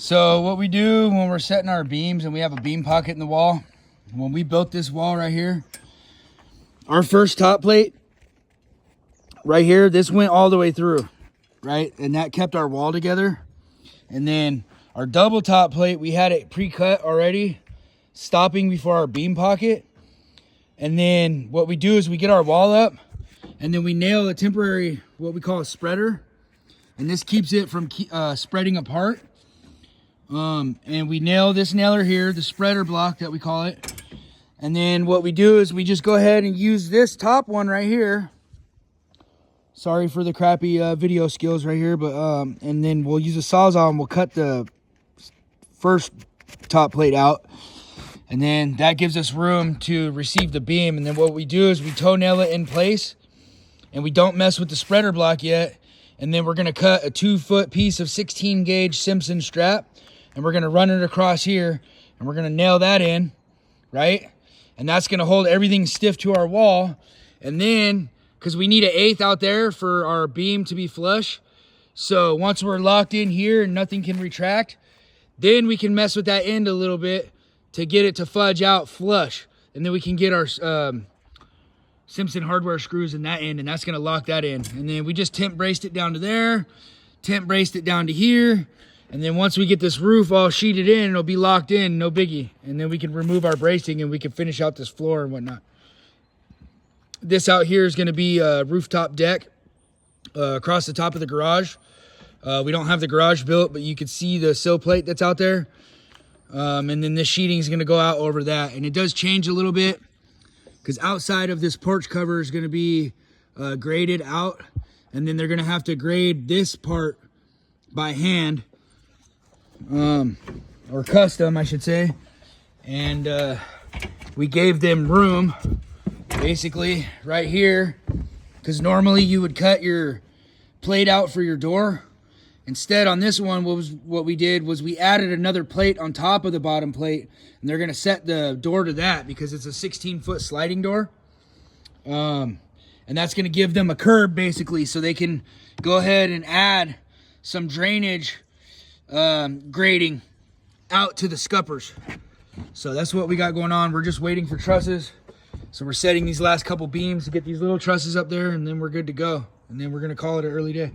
So what we do when we're setting our beams and we have a beam pocket in the wall, when we built this wall right here, our first top plate right here, this went all the way through, right? And that kept our wall together. And then our double top plate, we had it pre-cut already, stopping before our beam pocket. And then what we do is we get our wall up and then we nail a temporary, what we call a spreader. And this keeps it from spreading apart. And we nail this nailer here, the spreader block that we call it. And then what we do is we just go ahead and use this top one right here. Sorry for the crappy video skills right here, but and then we'll use a Sawzall and we'll cut the first top plate out. And then that gives us room to receive the beam. And then what we do is we toe nail it in place and we don't mess with the spreader block yet. And then we're gonna cut a 2-foot piece of 16 gauge Simpson strap and we're gonna run it across here and we're gonna nail that in, right? And that's gonna hold everything stiff to our wall. And then, cause we need an 1/8 out there for our beam to be flush. So once we're locked in here and nothing can retract, then we can mess with that end a little bit to get it to fudge out flush. And then we can get our Simpson hardware screws in that end and that's gonna lock that in. And then we just temp braced it down to there, temp braced it down to here. And then once we get this roof all sheeted in, it'll be locked in, no biggie. And then we can remove our bracing and we can finish out this floor and whatnot. This out here is gonna be a rooftop deck across the top of the garage. We don't have the garage built, but you can see the sill plate that's out there. And then this sheeting is gonna go out over that. And it does change a little bit because outside of this porch cover is gonna be graded out. And then they're gonna have to grade this part by hand, or custom, I should say. And we gave them room basically right here, because normally you would cut your plate out for your door. Instead, on this one, what we did was we added another plate on top of the bottom plate, and they're gonna set the door to that because it's a 16-foot sliding door. And that's gonna give them a curb basically, so they can go ahead and add some drainage grading out to the scuppers. So that's what we got going on. We're just waiting for trusses. So we're setting these last couple beams to get these little trusses up there, and then we're good to go. And then we're gonna call it an early day.